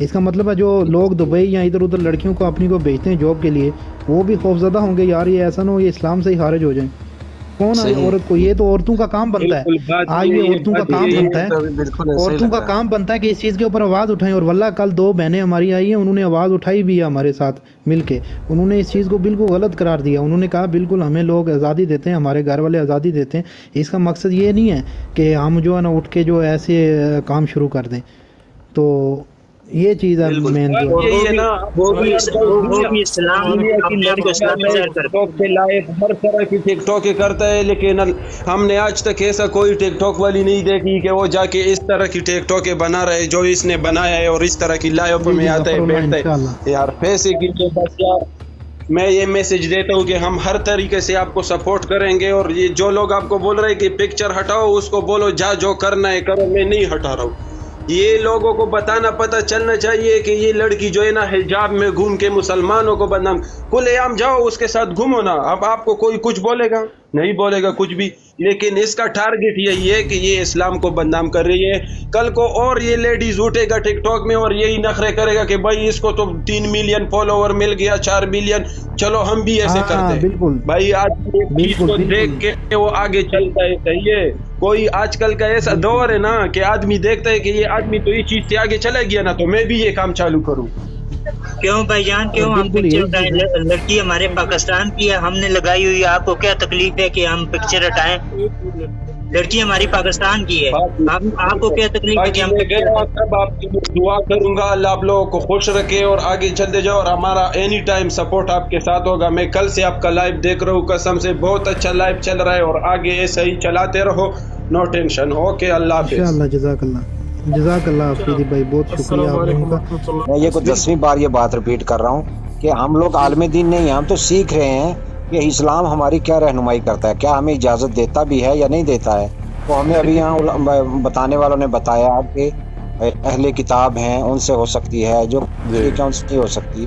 اس کا مطلب ہے جو لوگ دبئی یا ادھر ادھر لڑکیوں کو اپنی کو بھیجتے ہیں جاب کے لیے وہ بھی خوفزدہ ہوں گے یار یہ ایسا نہ ہو یہ اسلام سے ہی خارج ہو جائیں. کون ہے عورت کو؟ یہ تو عورتوں کا کام بنتا ہے. آج یہ عورتوں کا کام بنتا ہے, عورتوں کا کام بنتا ہے کہ اس چیز کے اوپر آواز اٹھائیں. اور واللہ کل 2 بہنیں ہماری آئی ہیں, انہوں نے آواز اٹھائی بھی ہے ہمارے ساتھ مل کے. انہوں نے اس چیز کو بالکل غلط قرار دیا. انہوں نے کہا بالکل ہمیں لوگ آزادی دیتے ہیں, ہمارے گھر والے آزادی دیتے ہیں. اس کا مقصد یہ نہیں ہے کہ ہم جو ہے نا اٹھ کے جو ایسے کام شروع کر دیں. تو یہ چیز ہے مین جو ہر طرح کی ٹک ٹاک کرتا ہے, لیکن ہم نے آج تک ایسا کوئی ٹک ٹاک والی نہیں دیکھی کہ وہ جا کے اس طرح کی ٹک ٹاک بنا رہے جو اس نے بنایا ہے اور اس طرح کی لائف میں آتا ہے بیٹھتا ہے. یار پیسے کی تو بس یار میں یہ میسج دیتا ہوں کہ ہم ہر طریقے سے آپ کو سپورٹ کریں گے. اور یہ جو لوگ آپ کو بول رہے ہیں کہ پکچر ہٹاؤ, اس کو بولو جا جو کرنا ہے کرو, میں نہیں ہٹا رہا ہوں. یہ لوگوں کو بتانا پتہ چلنا چاہیے کہ یہ لڑکی جو ہے نا حجاب میں گھوم کے مسلمانوں کو بدنام, کھلے عام جاؤ اس کے ساتھ گھومو نا. اب آپ کو کوئی کچھ بولے گا نہیں بولے گا کچھ بھی, لیکن اس کا ٹارگٹ یہی ہے کہ یہ اسلام کو بدنام کر رہی ہے. کل کو اور یہ لیڈیز اٹھے گا ٹک ٹاک میں اور یہی نخرے کرے گا کہ بھائی اس کو تو 3 ملین فالوور مل گیا, 4 ملین, چلو ہم بھی ایسے کرتے ہیں. بھائی آج چیز کو دیکھ کے وہ آگے چلتا ہے. صحیح ہے, کوئی آج کل کا ایسا دور ہے نا کہ آدمی دیکھتا ہے کہ یہ آدمی تو یہ چیز سے آگے چلا گیا نا, تو میں بھی یہ کام چالو کروں. کیوں بھائی جان, کیوں ہم پکچر ہٹائیں؟ لڑکی ہمارے پاکستان کی ہے, ہم نے لگائی ہوئی ہے, آپ کو کیا تکلیف ہے کہ ہم پکچر ہٹائیں؟ لڑکی ہماری پاکستان کی ہے, آپ کو کیا تکلیف ہے کہ ہم آپ کی دعا کروں گا, اللہ آپ لوگوں کو خوش رکھے اور آگے چلتے جاؤ, اور ہمارا اینی ٹائم سپورٹ آپ کے ساتھ ہوگا. میں کل سے آپ کا لائیو دیکھ رہا ہوں, قسم سے بہت اچھا لائیو چل رہا ہے, اور آگے ایسا ہی چلاتے رہو, نو ٹینشن. اوکے, اللہ حافظ. انشاءاللہ, جزاک اللہ, جزاک اللہ افریدی بھائی, بہت شکریہ آپ لوگوں کا. میں یہ کچھ 10ویں بار یہ بات ریپیٹ کر رہا ہوں کہ ہم لوگ عالم دین نہیں ہیں, ہم تو سیکھ رہے ہیں کہ اسلام ہماری کیا رہنمائی کرتا ہے, کیا ہمیں اجازت دیتا بھی ہے یا نہیں دیتا ہے. تو ہمیں ابھی یہاں بتانے والوں نے بتایا کہ اہل کتاب ہیں ان سے ہو سکتی ہے, جو ان سے نہیں ہو سکتی.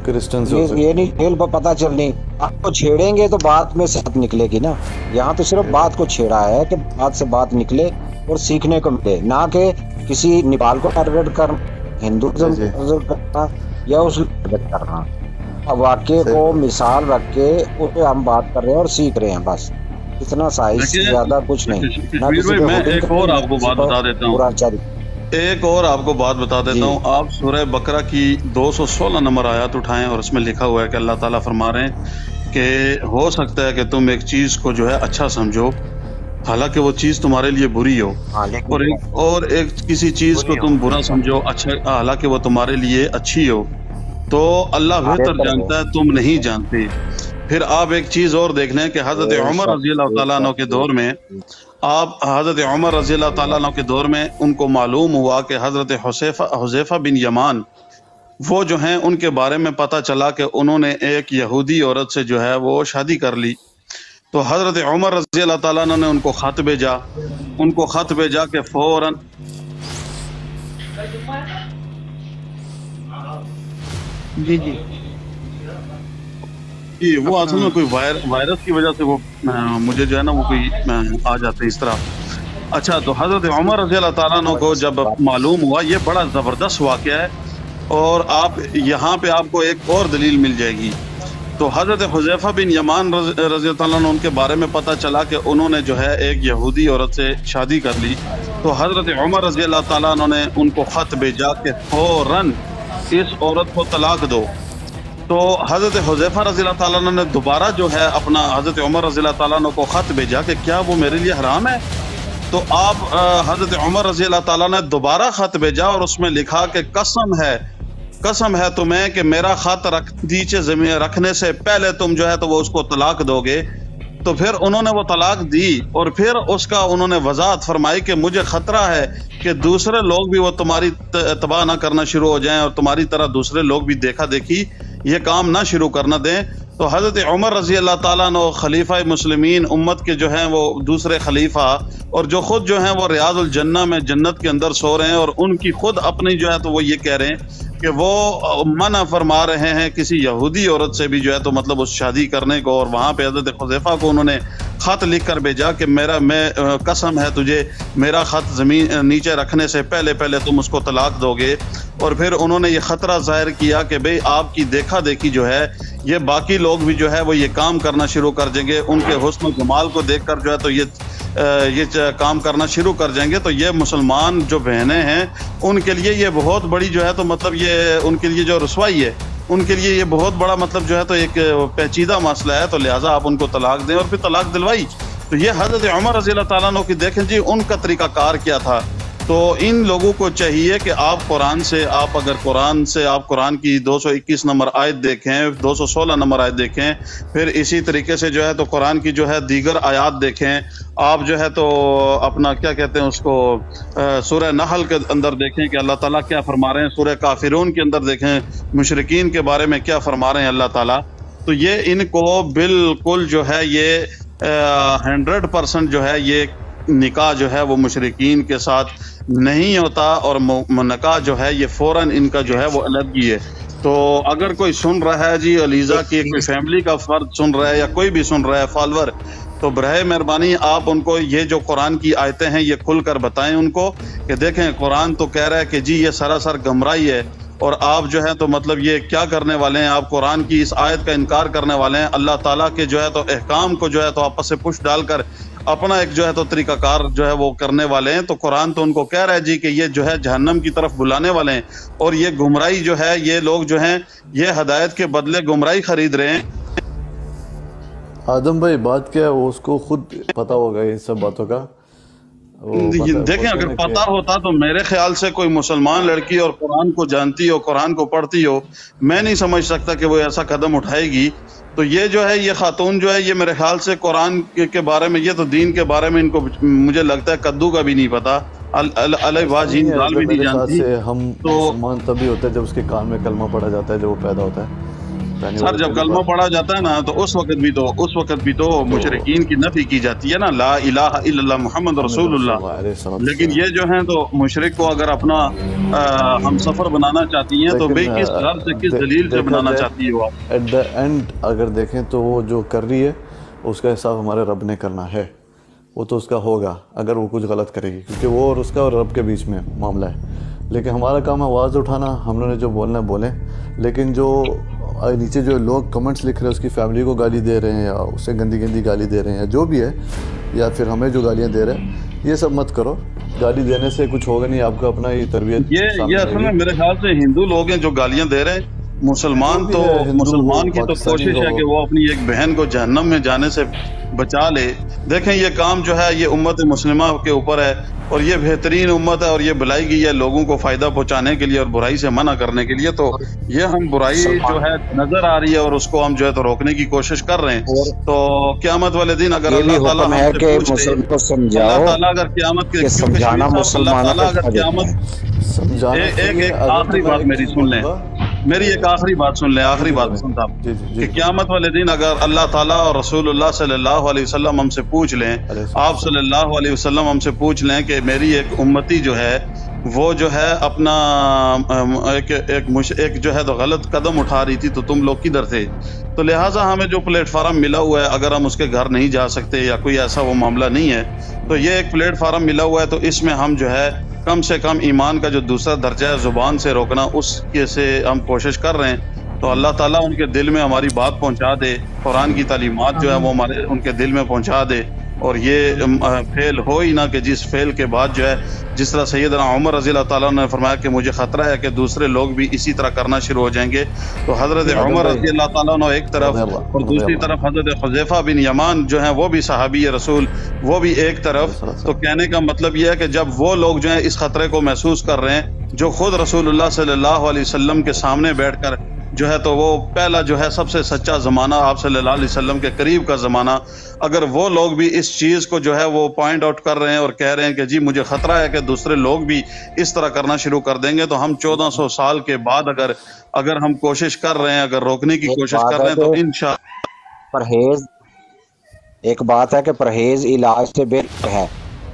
یہ نہیں کھیل پر پتہ چلنی, آپ کو چھیڑیں گے تو بات میں سے بات نکلے گی نا. یہاں تو صرف بات کو چھیڑا ہے کہ بات سے بات نکلے اور سیکھنے کو ملے, نہ کہ کسی نیپال کو ٹارگیٹ کرنا, ہندوازم کرنا یا اس کرنا. واقعے کو مثال رکھ کے اس پہ ہم بات کر رہے ہیں اور سیکھ رہے ہیں, بس اتنا سائز, زیادہ کچھ نہیں. میں ایک اور آپ کو بات بتا دیتا ہوں, آپ سورہ بقرہ کی 216 نمبر آیات اٹھائیں, اور اس میں لکھا ہوا ہے کہ اللہ تعالیٰ فرما رہے ہیں کہ ہو سکتا ہے کہ تم ایک چیز کو جو ہے اچھا سمجھو حالانکہ وہ چیز تمہارے لیے بری ہو, اور ایک کسی چیز کو تم برا سمجھو اچھا حالانکہ وہ تمہارے لیے اچھی ہو. تو اللہ بہتر جانتا ہے, تم نہیں جانتے. پھر آپ ایک چیز اور دیکھ لیں کہ حضرت عمر رضی اللہ تعالیٰ عنہ کے دور میں, حضرت عمر رضی اللہ تعالیٰ عنہ کے دور میں ان کو معلوم ہوا کہ حضرت حذیفہ بن یمان وہ جو ہیں ان کے بارے میں پتہ چلا کہ انہوں نے ایک یہودی عورت سے جو ہے وہ شادی کر لی. تو حضرت عمر رضی اللہ تعالیٰ عنہ نے ان کو خط بھیجا کہ فوراً جی وہ اصل میں کوئی وائرس کی وجہ سے وہ مجھے جو ہے نا وہ کوئی آ جاتے ہیں اس طرح. اچھا, تو حضرت عمر رضی اللہ تعالیٰ عنہ کو جب معلوم ہوا, یہ بڑا زبردست واقعہ ہے, اور آپ یہاں پہ آپ کو ایک اور دلیل مل جائے گی. تو حضرت حذیفہ بن یمان رضی اللہ عنہ ان کے بارے میں پتہ چلا کہ انہوں نے جو ہے ایک یہودی عورت سے شادی کر لی. تو حضرت عمر رضی اللہ تعالیٰ عنہ نے ان کو خط بھیجا کہ فوراً اس عورت کو طلاق دو. تو حضرت حذیفہ رضی اللہ تعالیٰ عنہ نے دوبارہ جو ہے اپنا حضرت عمر رضی اللہ تعالیٰ عنہ کو خط بھیجا کہ کیا وہ میرے لیے حرام ہے. تو آپ حضرت عمر رضی اللہ تعالیٰ نے دوبارہ خط بھیجا, اور اس میں لکھا کہ قسم ہے تمہیں کہ میرا خط نیچے زمین رکھنے سے پہلے تم جو ہے تو وہ اس کو طلاق دو گے. تو پھر انہوں نے وہ طلاق دی, اور پھر اس کا انہوں نے وضاحت فرمائی کہ مجھے خطرہ ہے کہ دوسرے لوگ بھی وہ تمہاری تباہ نہ کرنا شروع ہو جائیں, اور تمہاری طرح دوسرے لوگ بھی دیکھا دیکھی یہ کام نہ شروع کرنا دیں. تو حضرت عمر رضی اللہ تعالیٰ عنہ خلیفہ مسلمین امت کے جو ہیں وہ دوسرے خلیفہ، اور جو خود جو ہیں وہ ریاض الجنہ میں جنت کے اندر سو رہے ہیں، اور ان کی خود اپنی جو ہے تو وہ یہ کہہ رہے ہیں کہ وہ منع فرما رہے ہیں کسی یہودی عورت سے بھی جو ہے تو مطلب اس شادی کرنے کو، اور وہاں پہ حضرت حذیفہ کو انہوں نے خط لکھ کر بھیجا کہ میں قسم ہے تجھے، میرا خط زمین نیچے رکھنے سے پہلے تم اس کو طلاق دو گے۔ اور پھر انہوں نے یہ خطرہ ظاہر کیا کہ بھئی آپ کی دیکھا دیکھی جو ہے یہ باقی لوگ بھی جو ہے وہ یہ کام کرنا شروع کر دیں گے، ان کے حسن و جمال کو دیکھ کر جو ہے تو یہ کام کرنا شروع کر جائیں گے، تو یہ مسلمان جو بہنیں ہیں ان کے لیے یہ بہت بڑی جو ہے تو مطلب یہ ان کے لیے جو رسوائی ہے، ان کے لیے یہ بہت بڑا مطلب جو ہے تو ایک پیچیدہ مسئلہ ہے، تو لہٰذا آپ ان کو طلاق دیں، اور پھر طلاق دلوائی۔ تو یہ حضرت عمر رضی اللہ تعالیٰ عنہ کی دیکھیں جی ان کا طریقہ کار کیا تھا۔ تو ان لوگوں کو چاہیے کہ آپ قرآن کی 221 نمبر آیت دیکھیں، 216 نمبر آیت دیکھیں، پھر اسی طریقے سے جو ہے تو قرآن کی جو ہے دیگر آیات دیکھیں، آپ جو ہے تو اپنا کیا کہتے ہیں اس کو سورہ نحل کے اندر دیکھیں کہ اللہ تعالیٰ کیا فرما رہے ہیں، سورہ کافرون کے اندر دیکھیں مشرکین کے بارے میں کیا فرما رہے ہیں اللہ تعالیٰ۔ تو یہ ان کو بالکل جو ہے یہ 100% جو ہے یہ نکاح جو ہے وہ مشرکین کے ساتھ نہیں ہوتا، اور نکاح جو ہے یہ فوراً ان کا جو ہے وہ علیحدگی ہے۔ تو اگر کوئی سن رہا ہے جی علیزہ کی کوئی فیملی کا فرد سن رہا ہے یا کوئی بھی سن رہا ہے فالور، تو براہ مہربانی آپ ان کو یہ جو قرآن کی آیتیں ہیں یہ کھل کر بتائیں ان کو کہ دیکھیں قرآن تو کہہ رہا ہے کہ جی یہ سراسر گمراہی ہے، اور آپ جو ہے تو مطلب یہ کیا کرنے والے ہیں، آپ قرآن کی اس آیت کا انکار کرنے والے ہیں، اللہ تعالیٰ کے جو ہے تو احکام کو جو ہے تو آپس سے پش ڈال کر اپنا ایک جو ہے تو طریقہ کار جو ہے وہ کرنے والے ہیں۔ تو قرآن تو ان کو کہہ رہا ہے جی کہ یہ جو ہے جہنم کی طرف بلانے والے ہیں، اور یہ گمراہی جو ہے یہ لوگ جو ہیں یہ ہدایت کے بدلے گمراہی خرید رہے ہیں۔ آدم بھائی بات کیا ہے وہ اس کو خود پتا ہوگا ان سب باتوں کا۔ دیکھیں اگر پتا ہوتا تو میرے خیال سے کوئی مسلمان لڑکی اور قرآن کو جانتی ہو، قرآن کو پڑھتی ہو، میں نہیں سمجھ سکتا کہ وہ ایسا قدم اٹھائے گی۔ تو یہ جو ہے یہ خاتون جو ہے یہ میرے خیال سے قرآن کے بارے میں، یہ تو دین کے بارے میں ان کو مجھے لگتا ہے کدو کا بھی نہیں پتا، علیہ واجین دال بھی نہیں جانتی۔ ہم مسلمان تبھی ہوتا ہے جب اس کے کان میں کلمہ پڑھا جاتا ہے، جب وہ پیدا ہوتا ہے۔ سر جب کلمہ پڑھا جاتا ہے نا تو اس وقت بھی تو مشرکین کی نفی کی جاتی ہے نا، لا الہ الا اللہ محمد رسول اللہ۔ لیکن یہ جو ہیں تو مشرک کو اگر اپنا ہم سفر بنانا چاہتی ہیں تو بھئی کس غرض سے کس دلیل سے بنانا چاہتی ہو آپ؟ ایٹ دا اینڈ اگر دیکھیں تو وہ جو کر رہی ہے اس کا حساب ہمارے رب نے کرنا ہے، وہ تو اس کا ہوگا اگر وہ کچھ غلط کرے گی، کیونکہ وہ اور اس کا اور رب کے بیچ میں معاملہ ہے۔ لیکن ہمارا کام ہے آواز اٹھانا، ہم لوگوں نے جو بولنا ہے بولیں، لیکن جو نیچے جو لوگ کمنٹس لکھ رہے ہیں اس کی فیملی کو گالی دے رہے ہیں یا اسے گندی گالی دے رہے ہیں یا جو بھی ہے، یا پھر ہمیں جو گالیاں دے رہے ہیں، یہ سب مت کرو۔ گالی دینے سے کچھ ہوگا نہیں، آپ کو اپنا یہ تربیت یہ اصل میں میرے خیال سے ہندو لوگ ہیں جو گالیاں دے رہے ہیں، مسلمان کی تو کوشش ہے کہ وہ اپنی ایک بہن کو جہنم میں جانے سے بچا لے۔ دیکھیں یہ کام جو ہے یہ امت مسلمہ کے اوپر ہے، اور یہ بہترین امت ہے، اور یہ بلائی گئی ہے لوگوں کو فائدہ پہنچانے کے لیے اور برائی سے منع کرنے کے لیے۔ تو یہ ہم برائی جو ہے نظر آ رہی ہے اور اس کو ہم جو ہے تو روکنے کی کوشش کر رہے ہیں۔ تو قیامت والے دن اگر اللہ تعالیٰ اگر قیامت کے ایک آخری بات میری سن لیں، میری ایک آخری بات سن لیں، آخری بات سنتا ہوں کہ قیامت والے دن اگر اللہ تعالیٰ اور رسول اللہ صلی اللہ علیہ وسلم ہم سے پوچھ لیں، آپ صلی اللہ علیہ وسلم ہم سے پوچھ لیں کہ میری ایک امتی جو ہے وہ جو ہے اپنا ایک جو ہے تو غلط قدم اٹھا رہی تھی تو تم لوگ کدھر تھے؟ تو لہٰذا ہمیں جو پلیٹ فارم ملا ہوا ہے، اگر ہم اس کے گھر نہیں جا سکتے یا کوئی ایسا وہ معاملہ نہیں ہے، تو یہ ایک پلیٹ فارم ملا ہوا ہے، تو اس میں ہم جو ہے کم سے کم ایمان کا جو دوسرا درجہ ہے زبان سے روکنا، اس کے سے ہم کوشش کر رہے ہیں۔ تو اللہ تعالیٰ ان کے دل میں ہماری بات پہنچا دے، قرآن کی تعلیمات جو ہے وہ ہمارے ان کے دل میں پہنچا دے، اور یہ فیل ہو ہی نہ کہ جس فیل کے بعد جو ہے جس طرح سیدنا عمر رضی اللہ تعالیٰ نے فرمایا کہ مجھے خطرہ ہے کہ دوسرے لوگ بھی اسی طرح کرنا شروع ہو جائیں گے۔ تو حضرت عمر رضی اللہ تعالیٰ نے ایک طرف اور دوسری طرف حضرت حذیفہ بن یمان جو ہیں وہ بھی صحابی رسول، وہ بھی ایک طرف۔ تو کہنے کا مطلب یہ ہے کہ جب وہ لوگ جو ہیں اس خطرے کو محسوس کر رہے ہیں، جو خود رسول اللہ صلی اللہ علیہ وسلم کے سامنے بیٹھ کر جو ہے تو وہ پہلا جو ہے سب سے سچا زمانہ آپ صلی اللہ علیہ وسلم کے قریب کا زمانہ، اگر وہ لوگ بھی اس چیز کو جو ہے وہ پوائنٹ آؤٹ کر رہے ہیں اور کہہ رہے ہیں کہ جی مجھے خطرہ ہے کہ دوسرے لوگ بھی اس طرح کرنا شروع کر دیں گے، تو ہم 1400 سال کے بعد اگر ہم کوشش کر رہے ہیں، اگر روکنے کی کوشش کر رہے ہیں تو انشاءاللہ پرہیز، ایک بات ہے کہ پرہیز علاج سے بہتر ہے۔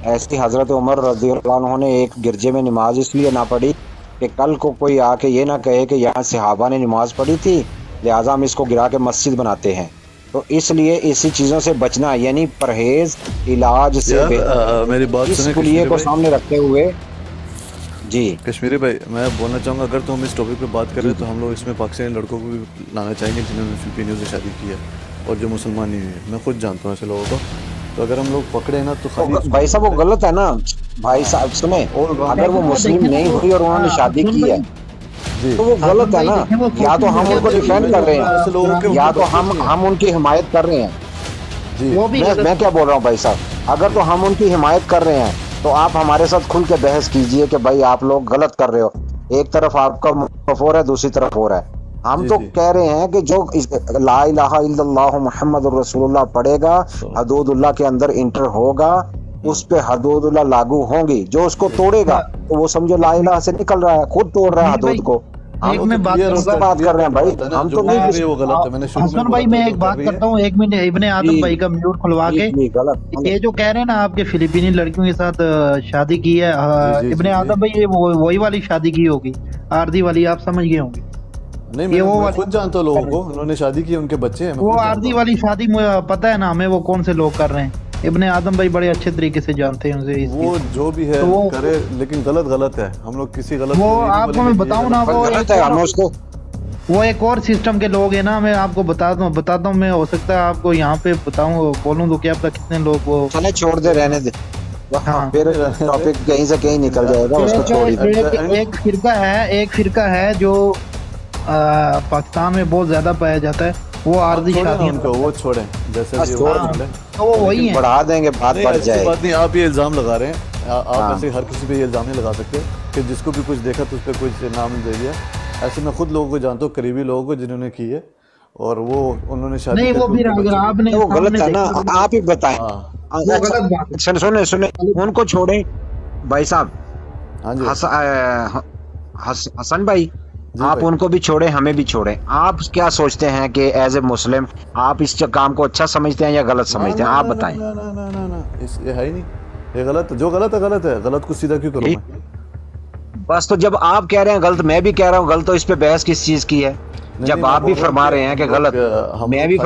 ایسی حضرت عمر رضی اللہ عنہ نے ایک گرجے میں نماز اس لیے نہ پڑھی کہ کل کو کوئی آ کے یہ نہ کہے کہ یہاں صحابہ نے نماز پڑھی تھی لہٰذا ہم اس کو گرا کے مسجد بناتے ہیں، تو اس لیے اسی چیزوں سے بچنا، یعنی پرہیز علاج سے میری بات اس کلیے کو سامنے رکھتے ہوئے۔ جی کشمیری بھائی، میں بولنا چاہوں گا، اگر تو ہم اس ٹاپک پہ بات کر رہے ہیں تو ہم لوگ اس میں پاکستانی لڑکوں کو بھی لانا چاہیں گے جنہوں نے فلپینیوں سے شادی کی ہے اور جو مسلمان نہیں ہوئے، میں خود جانتا ہوں ایسے لوگوں کو، تو اگر ہم لوگ پکڑے نا تو بھائی صاحب وہ غلط ہے نا، بھائی صاحب سنیں، اگر وہ مسلم نہیں ہوئی اور انہوں نے شادی کی ہے تو وہ غلط ہے نا، یا تو ہم ان کو ڈیفینڈ کر رہے ہیں یا تو ہم ان کی حمایت کر رہے ہیں۔ میں کیا بول رہا ہوں بھائی صاحب، اگر تو ہم ان کی حمایت کر رہے ہیں تو آپ ہمارے ساتھ کھل کے بحث کیجئے کہ بھائی آپ لوگ غلط کر رہے ہو، ایک طرف آپ کا موقف ہو رہا ہے دوسری طرف ہو رہا ہے۔ ہم تو کہہ رہے ہیں کہ جو لا الہ الا اللہ محمد الرسول اللہ پڑھے گا، حدود اللہ کے اندر انٹر ہوگا، اس پہ حدود اللہ لاگو ہوں گی، جو اس کو توڑے گا تو وہ سمجھو لا الہ سے نکل رہا ہے، خود توڑ رہا ہے حدود کو۔ ہم بات کر رہے ہیں بھائی، ہم تو نہیں۔ حسن بھائی میں ایک بات کرتا ہوں، ایک منٹ ابن آدم بھائی کا میوٹ کھلوا کے، یہ جو کہہ رہے ہیں نا آپ کے فلپینی لڑکیوں کے ساتھ شادی کی ہے ابن آدم بھائی، یہ وہی والی شادی کی ہوگی، آردی والی، آپ سمجھ گئے ہوں گے۔ نہیں میں خود جانتا ہوں لوگوں کو، انہوں نے شادی کی، ان کے بچے ہیں، وہ آردی والی شادی پتہ ہے نا ہمیں وہ کون سے لوگ کر رہے ہیں، ابن آدم بھائی بڑے اچھے طریقے سے جانتے ہیں اسے، وہ جو بھی ہے کرے، لیکن غلط ہے، ہم لوگ کسی غلط وہ آپ کو میں بتاؤں نا، وہ ایک اور سسٹم کے لوگ ہیں نا، میں آپ کو بتاتا ہوں، میں ہو سکتا ہے آپ کو یہاں پہ بتاؤں بولوں تو کیا پتا کتنے لوگ وہ چھوڑ دے، رہنے دے، پھر ٹاپک کہیں سے کہیں نکل جائے گا، اس کو چھوڑ دے۔ ایک فرقہ ہے جو پاکستان میں بہت زیادہ پایا جاتا ہے، وہ عارضی شادیاں، وہ چھوڑیں، جیسے وہ وہی ہیں، بڑھا دیں گے، بات بڑھ جائے گی۔ آپ یہ الزام لگا رہے ہیں، آپ ایسے ہر کسی پہ یہ الزام نہیں لگا سکتے کہ جس کو بھی کچھ دیکھا تو اس پہ کچھ نام دے دیا۔ ایسے میں خود لوگوں کو جانتا ہوں، قریبی لوگوں کو جنہوں نے کی ہے، اور وہ انہوں نے شادی نہیں، وہ بھی اگر آپ نے وہ غلط ہے نا، آپ ہی بتائیں۔ سنیں ان کو چھوڑیں بھائی صاحب، حسن بھائی آپ ان کو بھی چھوڑیں، ہمیں بھی چھوڑیں۔ آپ کیا سوچتے ہیں کہ ایز اے مسلم آپ اس کام کو اچھا سمجھتے ہیں یا غلط سمجھتے ہیں؟ آپ بتائیں۔ یہ ہے ہی نہیں، یہ غلط، جو غلط ہے غلط ہے، غلط کو سیدھا کیوں کروں میں؟ بس تو جب آپ کہہ رہے ہیں غلط، میں بھی کہہ رہا ہوں غلط، تو اس پہ بحث کس چیز کی ہے؟ جب آپ بھی فرما رہے ہیں کہ غلط، میں بھی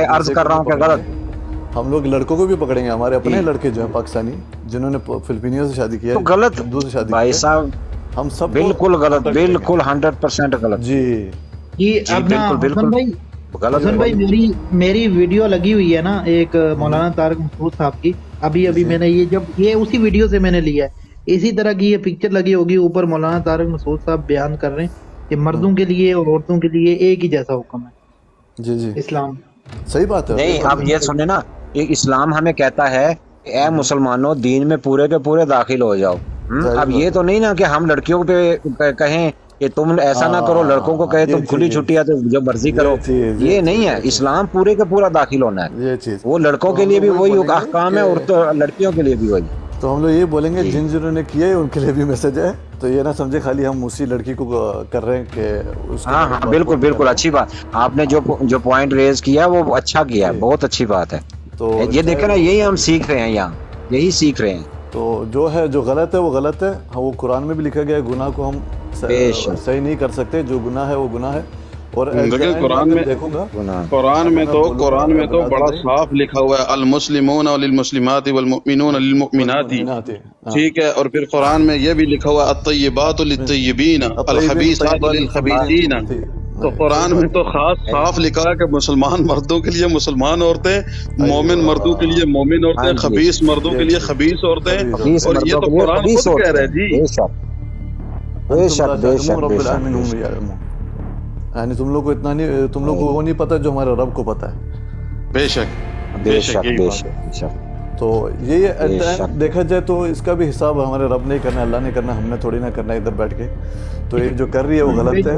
عرض کر رہا ہوں کہ غلط۔ ہم لوگ لڑکوں کو بھی پکڑیں گے، ہمارے اپنے لڑکے جو ہیں پاکستانی جنہوں نے فلپینیوں سے شادی کی ہے، غلط بھائی صاحب، ہم سب بالکل غلط، بالکل 100% غلط۔ جی حسن بھائی میری ویڈیو لگی ہوئی ہے نا ایک مولانا طارق مسعود صاحب کی، ابھی میں نے یہ اسی ویڈیو سے میں نے لیا ہے، اسی طرح کی یہ پکچر لگی ہوگی، اوپر مولانا طارق مسعود صاحب بیان کر رہے ہیں کہ مردوں کے لیے اور عورتوں کے لیے ایک ہی جیسا حکم ہے۔ جی اسلام صحیح بات ہے۔ نہیں آپ یہ سنیں نا، اسلام ہمیں کہتا ہے کہ اے مسلمانوں دین میں پورے کے پورے داخل ہو جاؤ۔ اب یہ تو نہیں نا کہ ہم لڑکیوں پہ کہیں کہ تم ایسا نہ کرو، لڑکوں کو کہے تم کھلی چھٹی ہے تو جو مرضی کرو، یہ نہیں ہے۔ اسلام پورے کے پورا داخل ہونا ہے، وہ لڑکوں کے لیے بھی وہی احکام ہے اور لڑکیوں کے لیے بھی وہی۔ تو ہم لوگ یہ بولیں گے جنہوں نے کیا ہے ان کے لیے بھی میسج ہے، تو یہ نہ سمجھے خالی ہم اسی لڑکی کو کر رہے ہیں کہ ہاں بالکل بالکل، اچھی بات آپ نے جو پوائنٹ ریز کیا وہ اچھا کیا ہے، بہت اچھی بات ہے۔ تو یہ دیکھیں نا، یہی ہم سیکھ رہے ہیں، یہاں یہی سیکھ رہے ہیں۔ تو جو ہے جو غلط ہے وہ غلط ہے، وہ قرآن میں بھی لکھا گیا ہے، گناہ کو ہم صحیح نہیں کر سکتے، جو گناہ ہے وہ گناہ ہے۔ اور قرآن میں تو بڑا صاف لکھا ہوا ہے المسلمون للمسلمات والمؤمنون للمؤمنات، ٹھیک ہے، اور پھر قرآن میں یہ بھی لکھا ہوا ہے الطیبات للطیبین الخبیثات للخبیثین۔ تو قرآن میں تو خاص صاف لکھا ہے کہ مسلمان مردوں کے لیے مسلمان عورتیں، مومن مردوں کے لیے مومن عورتیں، خبیث مردوں کے لیے خبیث عورتیں، اور یہ تو قرآن خود کہہ رہا ہے جی۔ یعنی تم لوگ کو اتنا نہیں، تم لوگ کو وہ نہیں پتا جو ہمارے رب کو پتا ہے۔ بے شک بے شک بے شک۔ تو یہ دیکھا جائے تو اس کا بھی حساب ہمارے رب نے کرنا ہے، اللہ نے کرنا، ہم نے تھوڑی نہ کرنا ہے ادھر بیٹھ کے۔ تو یہ جو کر رہی ہے وہ غلط ہے،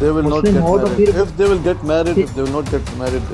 They will not get married. If they will get married, if they will not get married,